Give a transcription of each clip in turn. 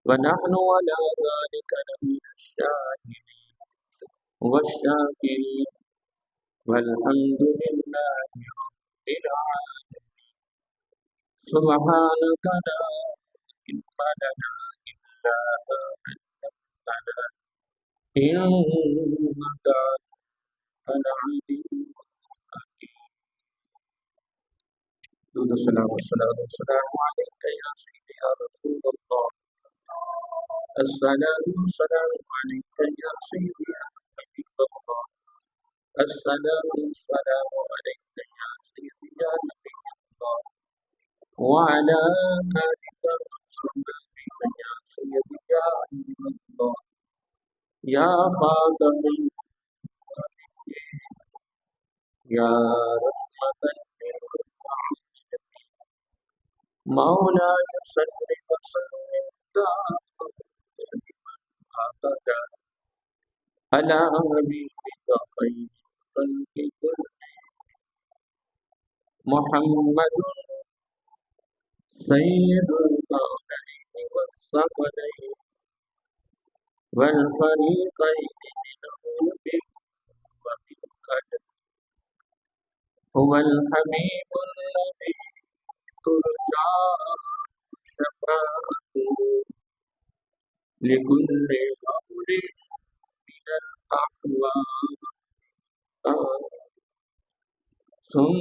ونحن على ذلك لمن الشاهدين والشاكرين والحمد لله رب العالمين. سبحانك لا علم لنا إلا ما علمتنا إنك أنت العليم الحكيم. درود السلام والسلام عليك يا سيدي يا رسول الله. السلام والسلام عليك يا سيدي يا حبيب الله. السلام والسلام عليك يا سيدي يا نبي الله وعلى آلك وصحبك يا سيدي يا حبيب الله يا خاتم النبيين يا رحمة للعالمين. مولاي صل وسلم دائما أبدا على حبيبك خير الخلق كلهم محمد سيد الكونين والثقلين والفريقين منه وبالقدر. هو الحبيب الذي ترجى شفاعته لكل قول من الأحوال. ثم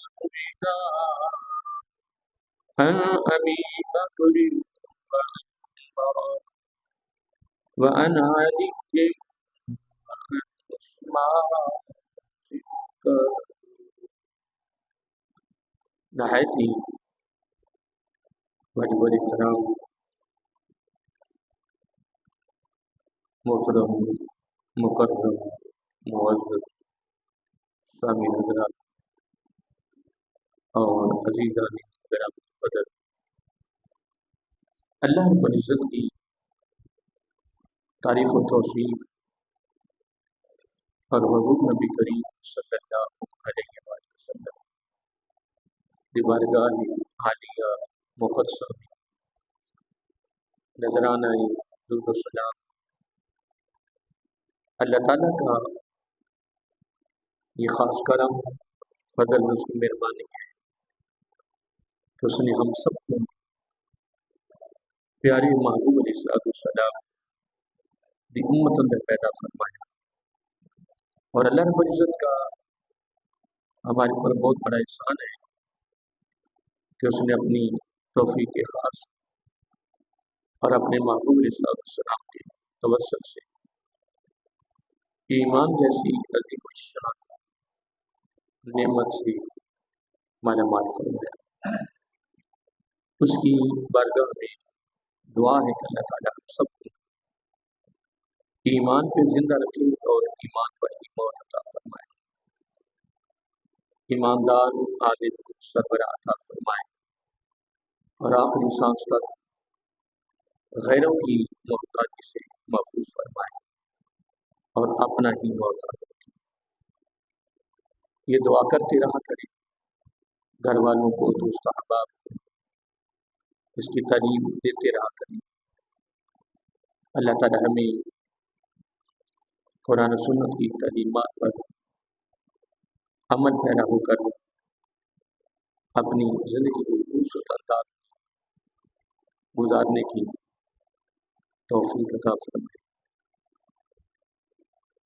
الرداء عن أبي بكر وعمر وعن علي وعن عثمان. نہایت ہی واجب الاحترام محترم مکرم معزز سامعین حضرات اور عزیزان کرام قدر، اللہ رب العزت کی تعریف و توصیف اور حضور نبی کریم صلی اللہ علیہ وآلہ وسلم کی بارگاہ عالیہ مقدسہ میں نذرانہ درود و سلام اللہ تعالیٰ کا یہ خاص کرم فضل نزول مہربانی ہے کہ اس نے ہم سب کو پیارے محبوب علیہ السلام دی امت اندر پیدا فرمایا، اور اللہ رب العزت کا ہمارے اوپر بہت بڑا احسان ہے کہ اس نے اپنی توفیق خاص اور اپنے محبوب علیہ السلام کے توسل سے ایمان جیسی عظیم الشان نعمت سے مالا مال فرمایا۔ اس کی بارگاہ میں دعا ہے کہ اللہ تعالیٰ ہم سب کو ایمان پہ زندہ رکھے اور ایمان پر ہی موت عطا فرمائے، ایماندار عادل سربراہ عطا فرمائے، اور آخری سانس تک غیروں کی محتاجی سے محفوظ فرمائے اور اپنا ہی موت عطا فرمائے۔ یہ دعا کرتے رہا کریں، گھر والوں کو، دوست احباب کو اس کی تعلیم دیتے رہا کریں۔ اللہ تعالی ہمیں قرآن و سنت کی تعلیمات پر عمل پیرا ہو کر اپنی زندگی کو خوبصورت انداز میں گزارنے کی توفیق عطا فرمائے۔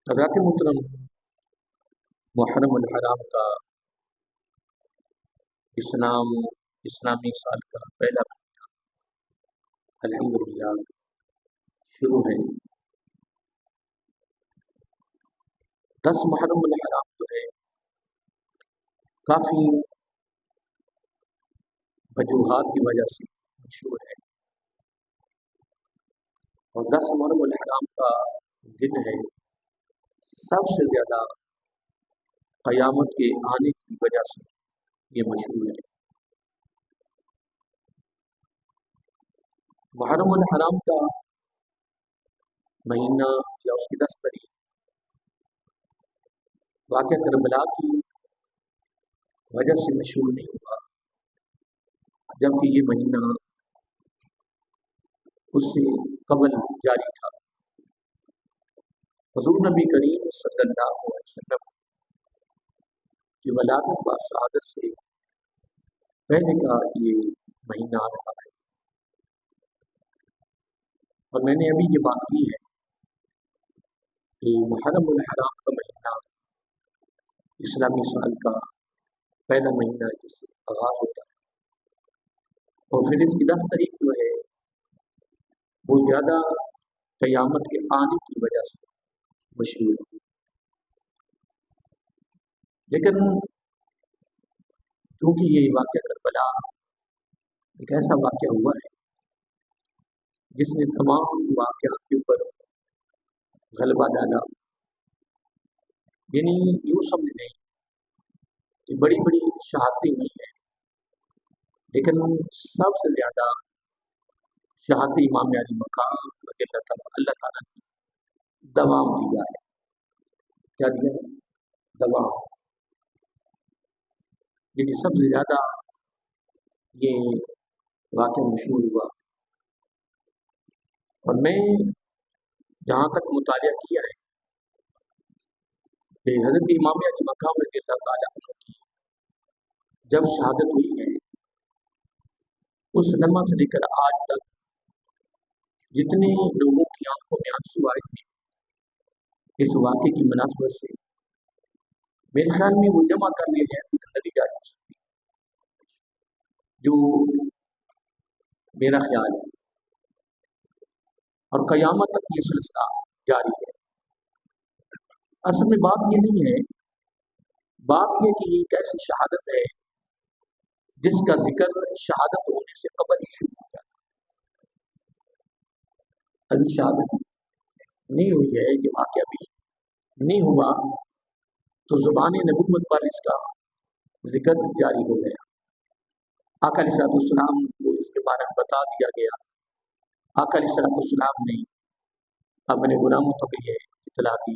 حضرات محترم، محرم الحرام کا اسلامی سال کا پہلا مہینہ الحمدللہ شروع ہے۔ 10 محرم الحرام جو ہے کافی وجوہات کی وجہ سے مشہور ہے، اور 10 محرم الحرام کا دن ہے سب سے زیادہ قیامت کے آنے کی وجہ سے یہ مشہور ہے۔ محرم الحرام کا مہینہ یا اس کی 10 تاریخ واقعہ کربلا کی وجہ سے مشہور نہیں ہوا، جبکہ یہ مہینہ اس سے قبل جاری تھا۔ حضور نبی کریم صلی اللہ علیہ وسلم کی ولادت و شہادت سے پہلے کا یہ مہینہ آ رہا ہے، اور میں نے ابھی یہ بات کی ہے کہ محرم الحرام کا مہینہ اسلامی سال کا پہلا مہینہ جس سے آغاز ہوتا ہے، اور پھر اس کی 10 تاریخ جو ہے وہ زیادہ قیامت کے آنے کی وجہ سے مشہور ہے۔ لیکن کیونکہ یہ واقعہ کربلا ایک ایسا واقعہ ہوا ہے جس نے تمام واقعات کے اوپر غلبہ ڈالا، یعنی یوں سمجھ لیں کہ بڑی بڑی شہادتیں ہوئی ہیں، لیکن سب سے زیادہ شہادت امام علی مقام رضی اللہ تعالیٰ نے دوام دیا ہے۔ کیا دیا ہے؟ دوام، یعنی سب سے زیادہ یہ واقعہ مشہور ہوا۔ اور میں جہاں تک مطالعہ کیا ہے کہ حضرت امام علی مقام رضی اللہ تعالیٰ عنہ کی جب شہادت ہوئی ہے، اس لمحہ سے لے کر آج تک جتنے لوگوں کی آنکھوں میں آنسو آئے تھے اس واقعے کی مناسبت سے، میرے خیال میں وہ جمع کر لیے جائیں تو نتیجہ ہو سکتی، جو میرا خیال ہے، اور قیامت تک یہ سلسلہ جاری ہے۔ اصل میں بات یہ نہیں ہے، بات یہ کہ یہ ایک ایسی شہادت ہے جس کا ذکر شہادت ہونے سے قبل ہی شروع ہو جاتا ہے۔ ابھی شہادت نہیں ہوئی ہے، یہ واقعہ بھی نہیں ہوا تو زبان نبوت پر اس کا ذکر جاری ہو گیا۔ آقا علیہ السلام کو اس کے بارے میں بتا دیا گیا، آقا علیہ السلام نے اپنے غلاموں تک یہ اطلاع دی۔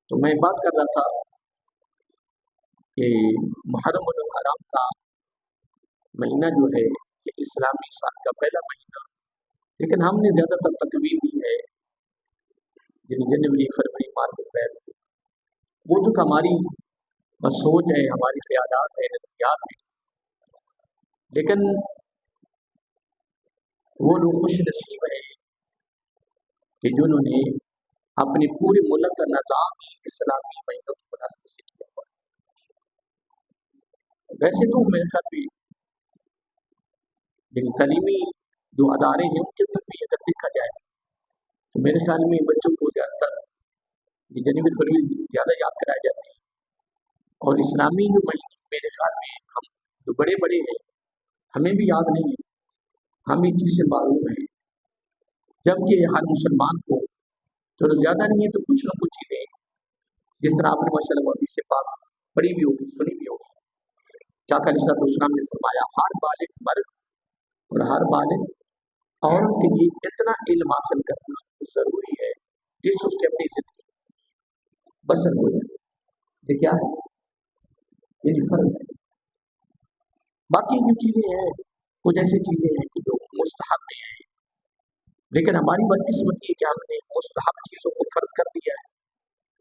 تو میں بات کر رہا تھا کہ محرم الحرام کا مہینہ جو ہے یہ اسلامی سال کا پہلا مہینہ، لیکن ہم نے زیادہ تر تقویم دی ہے یعنی جنوری، فروری، مارچ، اپریل، وہ تو ہماری سوچ ہے، ہماری خیالات ہیں، نظریات ہیں، لیکن وہ لوگ خوش نصیب ہیں کہ جنہوں نے اپنے پورے ملک کا نظام اسلامی مہینوں کی مناسبت سے کیا ہوا ہے۔ ویسے تو میرے خیال میں یعنی تعلیمی جو ادارے ہیں ان کے اندر بھی اگر دیکھا جائے تو میرے خیال میں بچوں کو زیادہ تر یہ جنوری فروری زیادہ یاد کرائے جاتے ہیں، اور اسلامی جو مہینے میرے خیال میں ہم جو بڑے بڑے ہیں ہمیں بھی یاد نہیں ہے، ہم اس چیز سے معلوم ہیں، جبکہ ہر مسلمان کو چلو زیادہ نہیں ہے تو کچھ نہ کچھ چیزیں جس طرح آپ نے ماشاءاللہ حدیث سے پاک پڑھی بھی ہوگی، سنی بھی ہوگی کہ آقا علیہ السلام نے فرمایا ہر بالغ مرد اور ہر بالغ عورت کے لیے اتنا علم حاصل کرنا ضروری ہے جس اس کے اپنی زندگی بسر ہو جائے۔ یہ کیا ہے؟ یعنی فرض ہے۔ باقی جو چیزیں ہیں کچھ ایسی چیزیں ہیں کہ جو مستحب میں ہیں، لیکن ہماری بدقسمتی ہے کہ ہم نے مستحب چیزوں کو فرض کر دیا ہے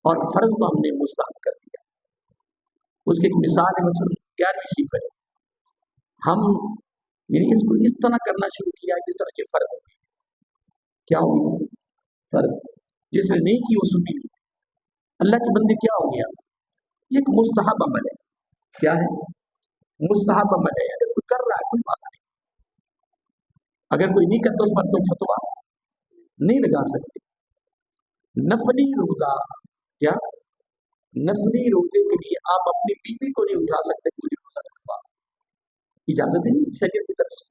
اور فرض کو ہم نے مستحب کر دیا۔ اس کی ایک مثال ہے، مثلا 11ویں شریف ہے، ہم یعنی اس کو اس طرح کرنا شروع کیا جس طرح یہ فرض ہو گیا۔ کیا ہو گیا؟ فرض۔ جس نے نہیں کی وہ سنی نہیں۔ اللہ کے بندے کیا ہو گیا؟ یہ ایک مستحب عمل ہے۔ کیا ہے؟ مستحب عمل ہے۔ اگر کوئی کر رہا ہے کوئی بات نہیں، اگر کوئی نہیں کرتا اس پر تم فتویٰ نہیں لگا سکتے۔ نفلی روزہ، کیا نفلی روزے کے لیے آپ اپنی بیوی کو نہیں اٹھا سکتے پوری روزہ رکھوا، اجازت نہیں شریعت کی طرف سے۔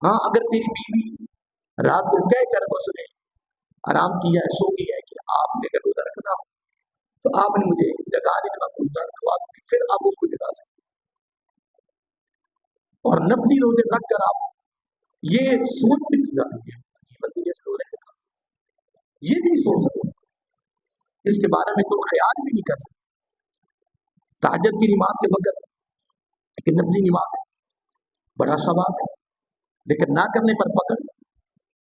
ہاں اگر تیری بیوی رات کو کہہ کر اس نے آرام کیا ہے، سو گیا ہے کہ آپ نے اگر روزہ رکھنا ہو تو آپ نے مجھے جگا دینا، روزہ رکھوا دوں، پھر آپ اس کو جگا سکتے۔ اور نفلی روزے رکھ کر آپ یہ سوچ بھی نہیں جاتی ہے، یہ نہیں سوچ سکتے، اس کے بارے میں تو خیال بھی نہیں کر سکتے۔ تہجد کی نماز کے وقت ایک نفلی نماز ہے، بڑا ثواب ہے، لیکن نہ کرنے پر پکڑ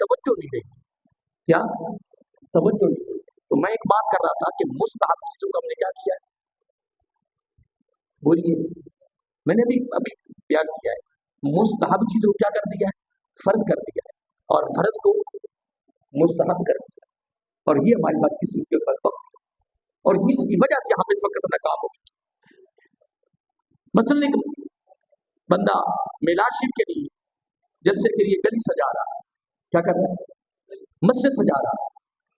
توجہ نہیں رہی. کیا توجہ نہیں رہی. تو میں ایک بات کر رہا تھا کہ مستحب چیزوں کا ہم نے کیا کیا ہے. بولیے. میں نے ابھی بیان کیا ہے مستحب چیزوں کو کیا کر دیا ہے, فرض کر دیا ہے, اور فرض کو مستحب کر دیا. اور یہ ہماری بات کسی کے اوپر وقت, اور اس کی وجہ سے ہم اس وقت ناکام ہو چکے. مثلاً ایک بندہ میلاد شریف کے لیے جلسے کے لیے گلی سجا رہا ہے, کیا کر رہا ہے, مسجد سجا رہا ہے,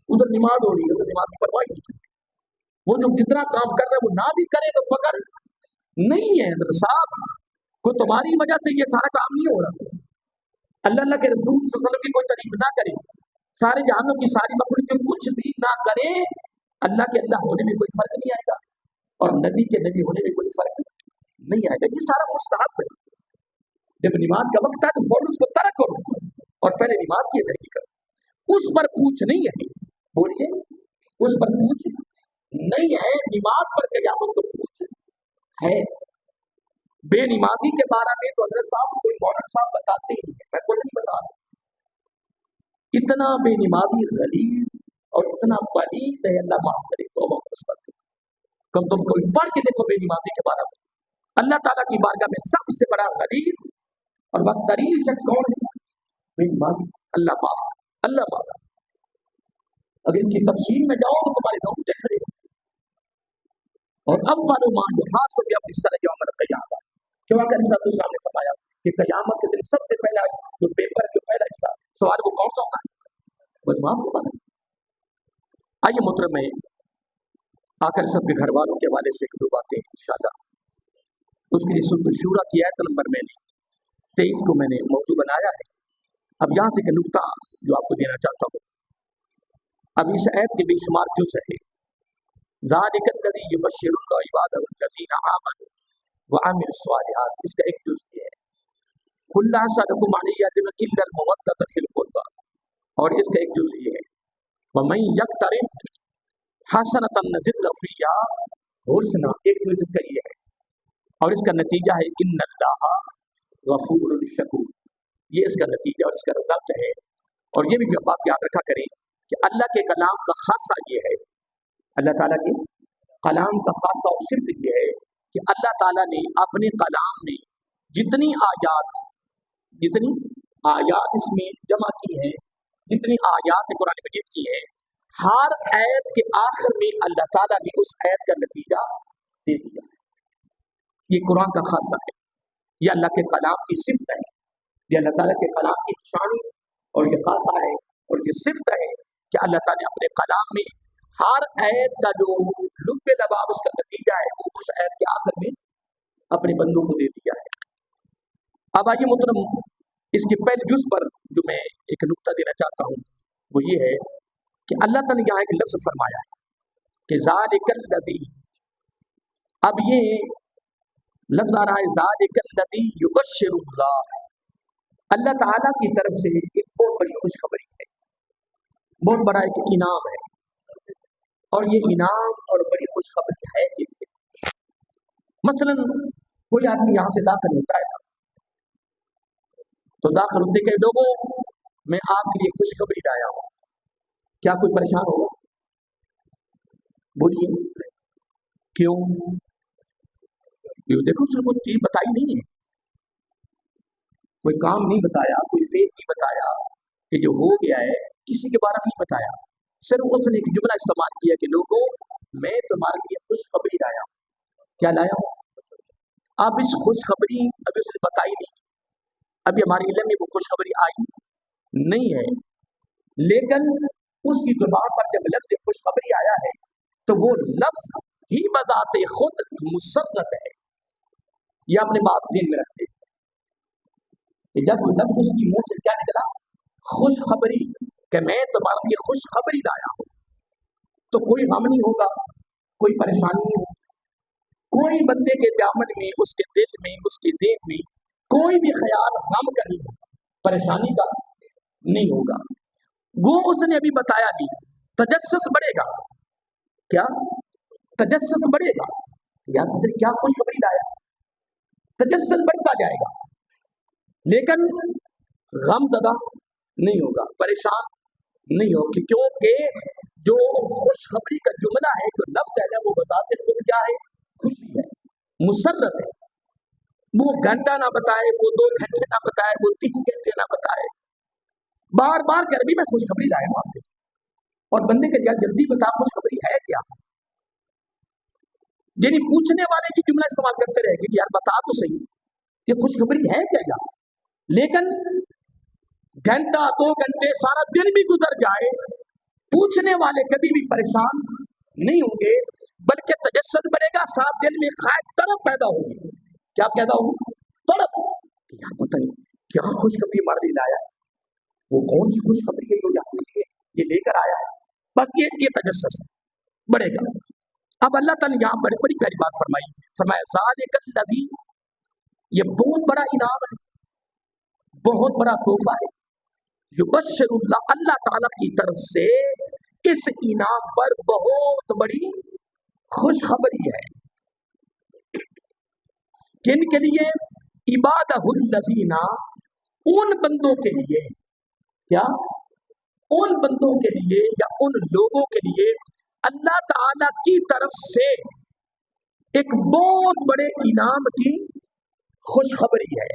ادھر نماز ہو رہی ہے, اسے نماز کی پرواہ نہیں کی. وہ جو جتنا کام کر رہا ہے وہ نہ بھی کرے تو پکڑ نہیں ہے. حضرت صاحب کو تمہاری وجہ سے یہ سارا کام نہیں ہو رہا. اللہ کے رسول صلی اللہ علیہ وسلم کی کوئی تعریف نہ کرے, سارے جہانوں کی ساری مخلوق کے کچھ بھی نہ کرے, اللہ کے اللہ ہونے میں کوئی فرق نہیں آئے گا, اور نبی کے نبی ہونے میں کوئی فرق نہیں آئے گا. یہ سارا مستحب ہے. جب نماز کا وقت ہے تو فوراً اس کو ترک کرو اور پہلے نماز کی ادائیگی کرو. اس پر پوچھ نہیں ہے. بولیے. اس پر پوچھ نہیں ہے. نماز پر قیامت کو پوچھ ہے. بے نمازی کے بارے میں تو حضرت صاحب کوئی مولانا صاحب بتاتے ہی ہیں, میں خود نہیں بتا رہا. اتنا بے نمازی غلیظ اور اتنا پلید ہے, اللہ معاف کرے. کم تم کوئی پڑھ کے دیکھو بے نمازی کے بارے میں. اللہ تعالیٰ کی بارگاہ میں سب سے بڑا غلیظ اور بدترین شخص کون ہے؟ بے نمازی. اللہ معاف, اللہ معاف. اگر اس کی تفصیل میں جاؤ تو تمہارے نوٹے کھڑے ہو. اور اب والوں مان خاص ہو گیا اپنی طرح جو عمل قیامت کیوں اگر اس دوسرا نے فرمایا کہ قیامت کے دن سب سے پہلا جو پیپر جو پہلا حصہ سوال وہ کون سا ہوگا؟ وہ نماز ہوگا. آئیے محترم میں آخر سب کے گھر والوں کے حوالے سے ایک دو باتیں انشاءاللہ. اس کے لیے سورۃ الشورى کی آیت نمبر میں نے 23 کو میں نے موضوع بنایا ہے. اب یہاں سے ایک نکتہ جو آپ کو دینا چاہتا ہوں. اب اس آیت کے بے شمار جز ہے. ذالک الذی یبشر اللہ عبادہ الذین آمنوا وعملوا الصالحات, اس کا ایک جز یہ ہے. قل لا اسألکم علیہ اجرا الا المودۃ فی القربى, اور اس کا ایک جز یہ ہے. ومن یقترف حسنۃ نزد له فیہا حسنا, ایک جز کا یہ ہے. اور اس کا نتیجہ ہے ان اللہ غفور شکور. یہ اس کا نتیجہ اور اس کا رزلٹ ہے. اور یہ بھی بات یاد رکھا کریں کہ اللہ کے کلام کا خاصہ یہ ہے, اللہ تعالیٰ کے کلام کا خاصہ اور صرف یہ ہے کہ اللہ تعالیٰ نے اپنے کلام میں جتنی آیات اس میں جمع کی ہیں, جتنی آیات قرآن مجید کی ہیں, ہر آیت کے آخر میں اللہ تعالیٰ نے اس آیت کا نتیجہ دے دیا ہے. یہ قرآن کا خاصہ ہے. یہ اللہ کے کلام کی صفت ہے. یہ اللہ تعالیٰ کے کلام کی نشانی اور یہ خاصہ ہے اور یہ صفت ہے کہ اللہ تعالیٰ نے اپنے کلام میں ہر آیت کا جو لب لباب اس کا نتیجہ ہے وہ اس آیت کے آخر میں اپنے بندوں کو دے دیا ہے. اب آئیے محترم اس کے پہلے جز پر جو میں ایک نقطہ دینا چاہتا ہوں وہ یہ ہے کہ اللہ تعالیٰ نے یہاں ایک لفظ فرمایا ہے کہ ذالک الذی, اب یہ لفظ آ رہا ہے ذالک الذی یبشر اللہ. اللہ تعالیٰ کی طرف سے ایک بہت بڑی خوشخبری ہے, بہت بڑا ایک انعام ہے. اور یہ انعام اور بڑی خوشخبری ہے کہ مثلا کوئی آدمی یہاں سے داخل ہوتا ہے تو داخل ہوتے کہ لوگوں میں آپ کے لیے خوشخبری لایا ہوں, کیا کوئی پریشان ہوگا؟ بولیے کیوں؟ دیکھو صرف کوئی چیز بتائی نہیں ہے, کوئی کام نہیں بتایا, کوئی فیل نہیں بتایا کہ جو ہو گیا ہے کسی کے بارے میں نہیں بتایا. صرف اس نے ایک جملہ استعمال کیا کہ لوگوں میں تمہارے لیے خوشخبری لایا ہوں. کیا لایا ہوں؟ اب اس خوشخبری ابھی اس نے بتائی نہیں, ابھی ہمارے علم میں وہ خوشخبری آئی نہیں ہے, لیکن اس کی زبان پر جب لفظ خوشخبری آیا ہے تو وہ لفظ ہی بذات خود مسنت ہے. یہ اپنے بات دین میں رکھتے کہ جب وہ لفظ اس کی منہ سے کیا نکلا, خوشخبری, کہ میں تمہارے لیے خوشخبری لایا ہوں, تو کوئی غم نہیں ہوگا, کوئی پریشانی نہیں ہوگی, کوئی بندے کے عمل میں, اس کے دل میں, اس کے ذہن میں کوئی بھی خیال غم کا نہیں ہوگا, پریشانی کا نہیں ہوگا. گو اس نے ابھی بتایا نہیں, تجسس بڑھے گا. کیا تجسس بڑھے گا؟ یا تو کیا خوشخبری لایا, تجسس بڑھتا جائے گا. لیکن غم زدہ نہیں ہوگا، پریشان نہیں ہوگا، کیونکہ جو خوشخبری کا جملہ ہے، جو لفظ ہے وہ بذات خود کیا ہے؟ خوشی ہے، مسرت ہے۔ وہ گھنٹہ نہ بتائے، وہ 2 گھنٹے نہ بتائے، وہ 3 گھنٹے نہ بتائے، بار بار کہ عربی میں خوشخبری لائے ہوں آپ کے، اور بندے کہ یار جلدی بتا خوشخبری ہے کیا، یعنی پوچھنے والے کی جملہ استعمال کرتے رہے کہ یار بتا تو صحیح کہ خوشخبری ہے کیا یار۔ لیکن گھنٹہ 2 گھنٹے سارا دن بھی گزر جائے، پوچھنے والے کبھی بھی پریشان نہیں ہوں گے، بلکہ تجسد بڑھے گا، ساتھ دل میں خواہش طرف پیدا ہوگی۔ کیا پیدا ہوگی؟ طرف، کہ یار پتہ نہیں کیا خوشخبری ہمارے لیے لایا ہے، وہ کون سی خوشخبری ہے جو یہاں لیے یہ لے کر آیا ہے، بس یہ تجسس بڑھے گا۔ اب اللہ تعالیٰ نے یہاں بڑی پیاری بات فرمائی، فرمایا ذالک الذی، یہ بہت بڑا انعام ہے، بہت بڑا تحفہ ہے، یبشر اللہ، اللہ تعالیٰ کی طرف سے اس انعام پر بہت بڑی خوشخبری ہے۔ کن کے لیے؟ عبادہ الذین، ان بندوں کے لیے، کیا؟ ان بندوں کے لیے یا ان لوگوں کے لیے اللہ تعالی کی طرف سے ایک بہت بڑے انعام کی خوشخبری ہے۔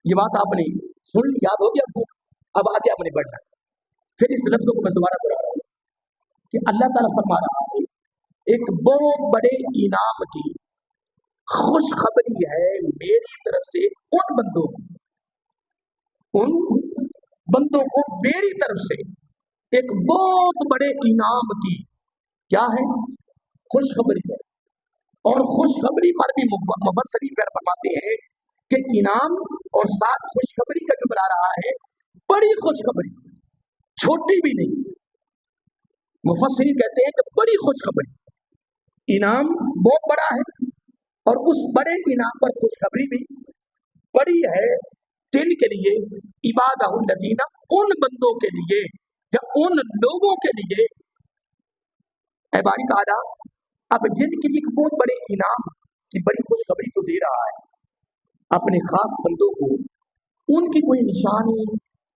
یہ بات آپ نے سن لی، یاد ہو گیا آپ کو؟ اب آگے آپ نے بڑھنا، پھر اس لفظوں کو میں دوبارہ دہرا رہا ہوں کہ اللہ تعالیٰ فرما رہا ہے ایک بہت بڑے انعام کی خوشخبری ہے میری طرف سے ان بندوں کو میری طرف سے ایک بہت بڑے انعام کی کیا ہے؟ خوشخبری ہے۔ اور خوشخبری پر بھی مفسرین پھر فرماتے ہیں کہ انعام اور ساتھ خوشخبری کا جو بلا رہا ہے بڑی خوشخبری، چھوٹی بھی نہیں۔ مفسرین کہتے ہیں کہ بڑی خوشخبری، انعام بہت بڑا ہے اور اس بڑے انعام پر خوشخبری بھی بڑی ہے، جن کے لیے عبادہ الذین، ان بندوں کے لیے یا ان لوگوں کے لیے، اے باری تعالیٰ اب جن کے لیے ایک بہت بڑے انعام کی بڑی خوشخبری تو دے رہا ہے اپنے خاص بندوں کو، ان کی کوئی نشانی،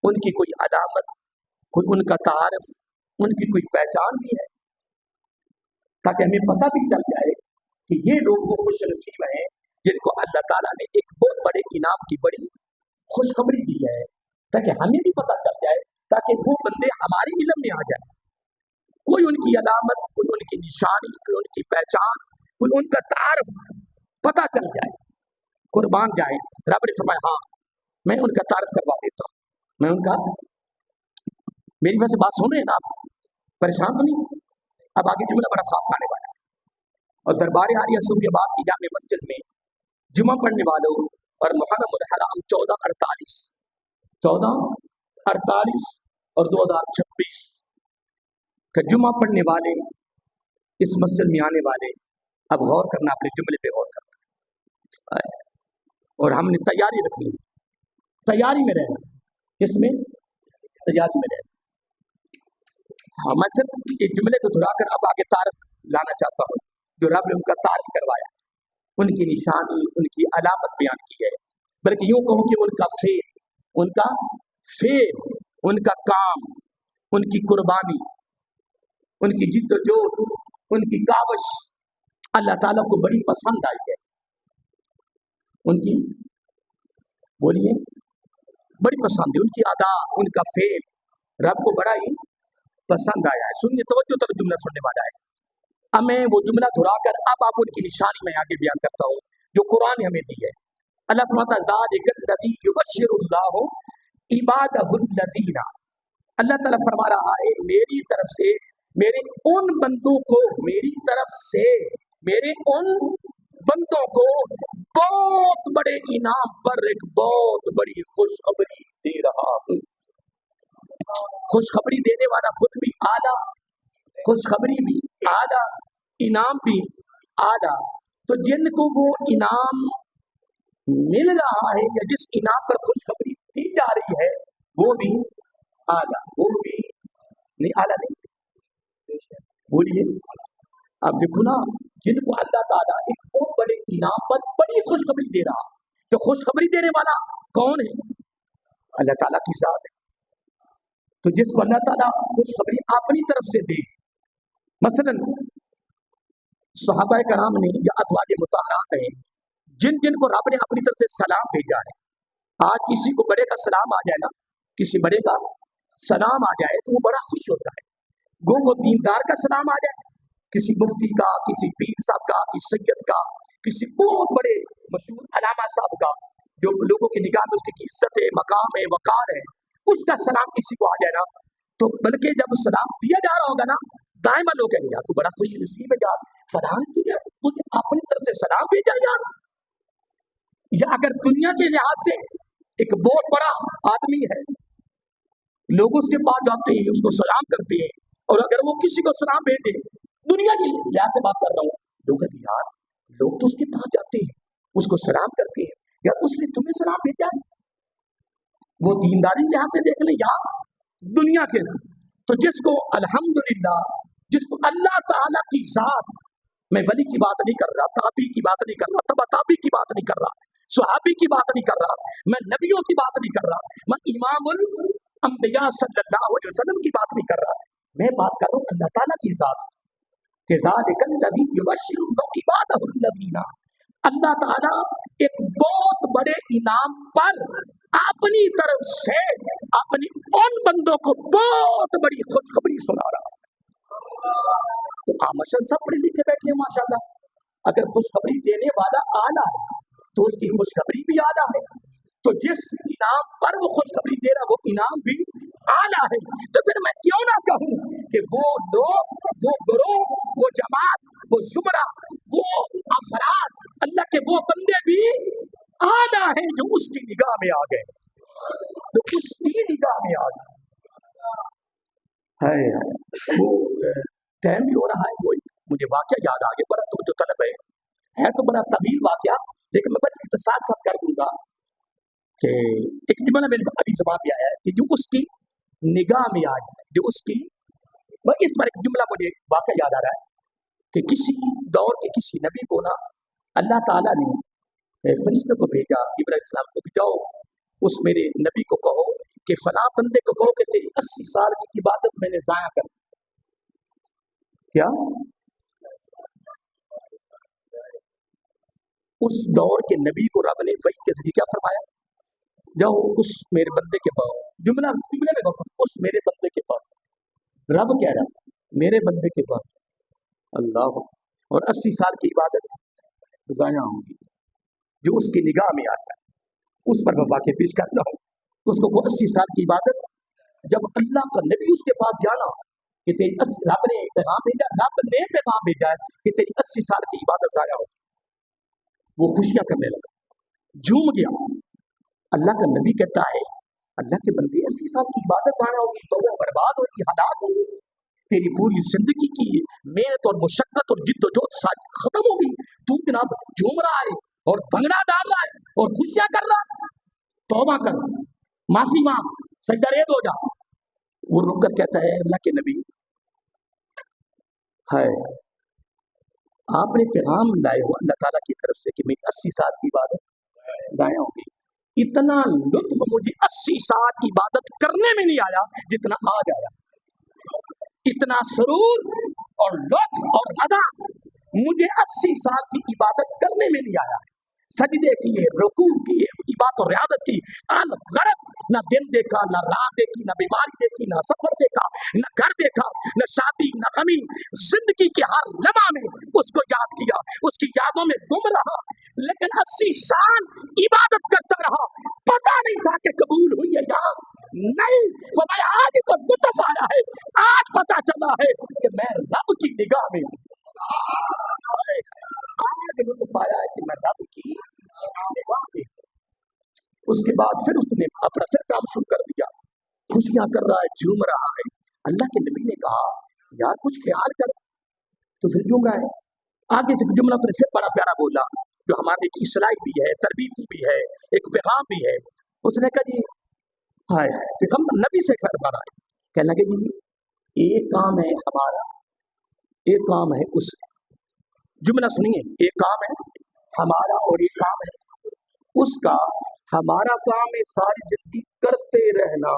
ان کی کوئی علامت، کوئی ان کا تعارف، ان کی کوئی پہچان بھی ہے، تاکہ ہمیں پتہ بھی چل جائے کہ یہ لوگ وہ خوش نصیب ہیں جن کو اللہ تعالیٰ نے ایک بہت بڑے انعام کی بڑی خوشخبری دی ہے، تاکہ ہمیں بھی پتہ چل جائے، تاکہ وہ بندے ہمارے علم میں آ جائیں، کوئی ان کی علامت، کوئی ان کی نشانی، کوئی ان کی پہچان، کوئی ان کا تعارف پتہ چل جائے، قربان جائے۔ رب نے فرمایا ہاں میں ان کا تعارف کروا دیتا ہوں، میں ان کا، میری وجہ سے بات سن رہے ہیں نا آپ، پریشان تو نہیں؟ اب آگے جملہ بڑا خاص آنے والا ہے۔ اور دربار عالیہ صوفیہ آباد کی جامع مسجد میں جمعہ پڑھنے والوں اور محرم الحرام 1448 اور 2026 کا جمعہ پڑھنے والے، اس مسجد میں آنے والے، اب غور کرنا، اپنے جملے پہ غور کرنا، اور ہم نے تیاری رکھنی، تیاری میں رہنا، اس میں تیاری میں رہنا۔ ہاں میں صرف ایک جملے کو دہرا کر اب آگے تعارف لانا چاہتا ہوں، جو رب نے ان کا تعارف کروایا، ان کی نشانی، ان کی علامت بیان کی ہے، بلکہ یوں کہوں کہ ان کا فعل، ان کا کام، ان کی قربانی، ان کی جد و جہد، ان کی کاوش اللہ تعالیٰ کو بڑی پسند آئی ہے، ان کی، بولیے، بڑی پسند ہے، ان کی ادا، ان کا فعل رب کو بڑا ہی پسند آیا ہے۔ سنیے، توجہ تک جملہ سننے والا ہے۔ اب میں وہ جملہ دہرا کر اب آپ ان کی نشانی میں آگے بیان کرتا ہوں جو قرآن نے ہمیں دی ہے۔ اللہ فرماتا ہے ذالک الذی یبشر اللہ عبادہ الذین، اللہ تعالیٰ فرما رہا ہے میری طرف سے میرے ان بندوں کو، میری طرف سے میرے ان بندوں کو بہت بڑے انعام پر ایک بہت بڑی خوشخبری دے رہا ہوں۔ خوشخبری دینے والا خود بھی اعلیٰ، خوشخبری بھی اعلیٰ، انعام بھی اعلیٰ، تو جن کو وہ انعام مل رہا ہے یا جس انعام پر خوشخبری دی جا رہی ہے وہ بھی اعلیٰ، وہ بھی نہیں، اعلیٰ نہیں، بولیے، اب دیکھو نا، جن کو اللہ تعالیٰ ایک بہت بڑے انعام پر بڑی خوشخبری دے رہا، تو خوشخبری دینے والا کون ہے؟ اللہ تعالیٰ کی ذات ہے. تو جس کو اللہ تعالیٰ خوشخبری اپنی طرف سے دے، مثلا صحابہ کرام نے یا ازواج مطہرات ہیں جن جن کو رب نے اپنی طرف سے سلام بھیجا ہے. آج کسی کو بڑے کا سلام آ جائے نا، کسی بڑے کا سلام آ جائے تو وہ بڑا خوش ہوتا ہے. گو وہ دیندار کا سلام آ جائے، کسی مفتی کا، کسی پیر صاحب کا، کسی سید کا، کسی بہت بڑے مشہور علامہ صاحب کا جو لوگوں کی نگاہ میں اس کی عزت ہے، مقام ہے، وقار ہے، اس کا سلام کسی کو آ جائے نا، تو بلکہ جب سلام دیا جا رہا ہوگا نا، دائما لوگ کہیں گے یار تو بڑا خوش نصیب ہے یار، فلاں تجھے اپنی طرف سے سلام بھیجا یار. یا اگر دنیا کے لحاظ سے ایک بہت بڑا آدمی ہے، لوگ اس کے پاس جاتے ہیں، اس کو سلام کرتے ہیں، اور اگر وہ کسی کو سلام بھیجے، دنیا کی لحاظ سے بات کر رہا ہوں، لوگ کہتے ہیں یار لوگ تو اس کے پاس جاتے ہیں، اس کو سلام کرتے ہیں، یار اس نے تمہیں سلام بھیجا ہے. وہ دینداری لحاظ سے دیکھ لیں یا دنیا کے. تو جس کو الحمدللہ، جس کو اللہ تعالیٰ کی ذات، میں ولی کی بات نہیں کر رہا، تابعی کی بات نہیں کر رہا، تبع تابعی کی بات نہیں کر رہا، صحابی کی بات نہیں کر رہا، میں نبیوں کی بات نہیں کر رہا، میں امام الانبیاء صلی اللہ علیہ وسلم کی بات نہیں کر رہا، میں بات کر رہا ہوں اللہ تعالیٰ کی ذات کہ ذالک الذی یبشر اللہ عبادہ الذین. اللہ تعالیٰ ایک بہت بڑے انعام پر اپنی طرف سے اپنی ان بندوں کو بہت بڑی خوشخبری سنا رہا. تو ماشاء سب پڑھے لکھے بیٹھے ہیں ماشاءاللہ. اگر خوشخبری دینے والا اعلیٰ ہے تو اس کی خوشخبری بھی اعلیٰ ہے. تو جس انعام پر وہ خوشخبری دے رہا وہ انعام بھی اعلیٰ ہے. تو پھر میں کیوں نہ کہوں کہ وہ لوگ، وہ گروہ، وہ جماعت، وہ زمرہ، وہ افراد، اللہ کے وہ بندے بھی اعلیٰ ہیں جو اس کی نگاہ میں آ گئے، تو اس کی نگاہ میں آ گئے. وہ ٹائم بھی ہو رہا ہے، وہ مجھے واقعہ یاد آ گیا، بڑا توجہ طلب ہے تو بڑا طویل واقعہ، لیکن میں بڑی اختصار ساتھ کر دوں گا کہ ایک جملہ میرے ابھی زبان پہ آیا ہے کہ جو اس کی نگاہ میں آ جائے، جو اس کی، اس پر ایک جملہ مجھے واقعہ یاد آ رہا ہے کہ کسی دور کے کسی نبی کو نا اللہ تعالیٰ نے فرشتے کو بھیجا، ابراہیم علیہ السلام کو، کہ جاؤ اس میرے نبی کو کہو کہ فلاں بندے کو کہو کہ تیری 80 سال کی عبادت میں نے ضائع کر. کیا اس دور کے نبی کو رب نے وحی کے ذریعے کیا فرمایا؟ جاؤ اس میرے بندے کے پاس، جملے میں بہت، اس میرے بندے کے پاس، رب کہہ رہا میرے بندے کے پاس اللہ، اور 80 سال کی عبادت ضائع ہوگی. جو اس کی نگاہ میں آتا ہے اس پر میں واقع پیش کرتا ہوں. اس کو 80 سال کی عبادت، جب اللہ کا نبی اس کے پاس گیا نا کہ تیری رب نے پیغام بھیجا، رب نے پیغام بھیجا ہے کہ تیری 80 سال کی عبادت ضائع ہوگی. وہ خوشیاں کرنے لگا، جھوم گیا. اللہ کا نبی کہتا ہے اللہ کے بندے 80 سال کی عبادت ضائع ہوگی تو وہ برباد ہوگی، ہلاک ہوگی، تیری پوری زندگی کی محنت اور مشقت اور جد و جہد ساری ختم ہوگی، تو جناب جھوم رہا ہے اور بھنگڑا ڈال رہا ہے اور خوشیاں کر رہا ہے. توبہ کر، معافی مانگ، سجدہ ریز ہو جا. وہ رک کر کہتا ہے اللہ کے نبی ہے آپ نے پیغام لائے ہو اللہ تعالیٰ کی طرف سے کہ میری 80 سال کی عبادت ضائع ہوگی. اتنا لطف مجھے 80 سال عبادت کرنے میں نہیں آیا جتنا آج آیا. اتنا سرور اور لطف اور رضا مجھے 80 سال کی عبادت کرنے میں نہیں آیا. سجدے کیے، رکوع کیے، عبادت و ریاضت کی، غرض نہ دن دیکھا، نہ رات دیکھی، نہ بیماری دیکھی، نہ سفر دیکھا، نہ گھر دیکھا، نہ شادی، نہ غمی. زندگی کے ہر لمحہ میں اس کو یاد کیا، اس کی یادوں میں گم رہا، لیکن 80 سال عبادت کرتا رہا. پتا نہیں تھا کہ قبول ہوئی ہے یا نہیں. تو میں آج تو لطف آیا ہے، آج پتا چلا ہے کہ میں رب کی نگاہ میں ہوں. آج لطف آیا ہے کہ میں رب کی نگاہ میں. اس کے بعد پھر اس نے اپنا پھر کام شروع کر دیا، خوشیاں کر رہا ہے، جھوم رہا ہے. اللہ کے نبی نے کہا یار کچھ خیال کر، تو پھر جھوم رہا ہے. آگے سے جملہ اس نے پھر بڑا پیارا بولا جو ہمارے کی اصلاح بھی ہے، تربیتی بھی ہے، ایک پیغام بھی ہے. اس نے کہا جی ہائے ہائے، پیغمبر نبی سے فرما رہا ہے، کہنے لگے جی ایک کام ہے ہمارا، ایک کام ہے اس. جملہ سنیے، ایک کام ہے ہمارا اور ایک کام ہے اس کا ہمارا کام ہے ساری زندگی کرتے رہنا.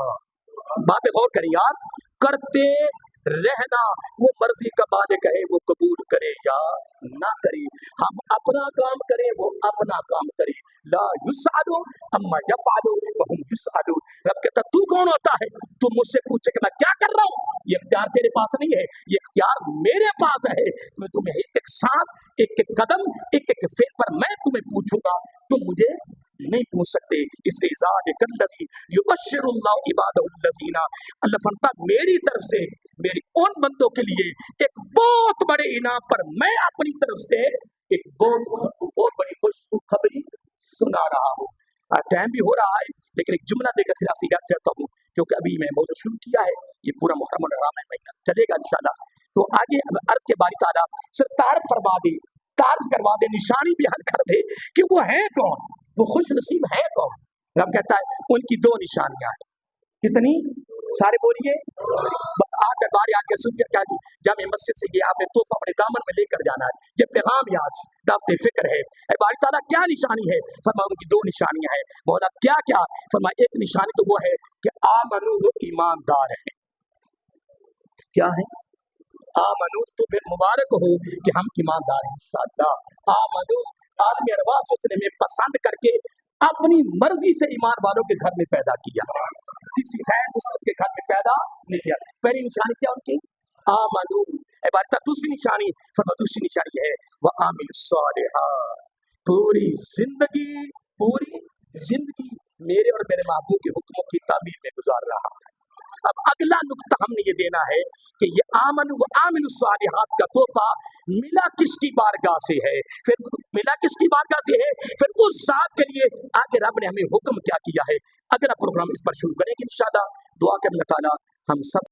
بات پہ غور کریں یار, کرتے رہنا. وہ مرضی کا مالک ہے, وہ قبول کرے یا نہ کرے. ہم اپنا کام کریں, وہ اپنا کام کرے. لا یسألوا عما یفعلوا وهم یسألون. رب کہتا تو کون ہوتا ہے تو مجھ سے پوچھے کہ میں کیا کر رہا ہوں؟ یہ اختیار تیرے پاس نہیں ہے, یہ اختیار میرے پاس ہے. میں تمہیں ایک ایک سانس, ایک ایک قدم, ایک ایک فعل پر میں تمہیں پوچھوں گا, تم مجھے نہیں پوچھ سکتے. اس لیے ذالک الذی یبشر اللہ عبادہ الذین, اللہ فرماتا میری طرف سے میری ان بندوں کے لیے ایک بہت بڑے انعام پر میں اپنی طرف سے ایک بہت بڑی خوشخبری سنا رہا ہوں. ٹائم بھی ہو رہا ہے لیکن ایک جملہ دے کر سیاسی گھر چاہتا ہوں کیونکہ ابھی میں موضوع شروع کیا ہے, یہ پورا محرم الحرام مہینہ چلے گا انشاءاللہ. تو آگے عرض کے باری تعالیٰ صرف تعارف فرما دے, تعارف کروا دے, نشانی بیان کر دے کہ وہ ہے کون, وہ خوش نصیب ہے کون. رب کہتا ہے ان کی 2 نشانیاں ہیں. کتنی؟ سارے بولیے. بس آ کر بار آ کے صوفیہ کیا جامع مسجد سے یہ آپ نے تحفہ اپنے دامن میں لے کر جانا ہے, یہ پیغام یاد دعوت فکر ہے. اے باری تعالیٰ کیا نشانی ہے؟ فرمایا ان کی 2 نشانیاں ہیں. مولا کیا کیا؟ فرمایا ایک نشانی تو وہ ہے کہ آمنو, وہ ایماندار ہیں. کیا ہے؟ آمنو, تو پھر مبارک ہو کہ ہم ایماندار ہیں انشاءاللہ. آمنو, عالم ارواح سلسلے میں پسند کر کے اپنی مرضی سے ایمان والوں کے گھر میں پیدا کیا, کسی غیر مسلم کے گھر میں پیدا نہیں کیا. پہلی نشانی کیا ان کی؟ آمنو. عبادت. دوسری نشانی فرمایا, دوسری نشانی ہے وعاملوا الصالحات, پوری زندگی میرے اور میرے محبوب کے حکموں کی تعمیل میں گزار رہا ہے. اب اگلا نقطہ ہم نے یہ دینا ہے کہ یہ آمن و عامل الصالحات کا تحفہ ملا کس کی بارگاہ سے ہے, پھر ملا کس کی بارگاہ سے ہے, پھر اس ذات کے لیے آگے رب نے ہمیں حکم کیا کیا ہے. اگلا پروگرام اس پر شروع کریں گے انشاءاللہ. دعا کر اللہ تعالیٰ ہم سب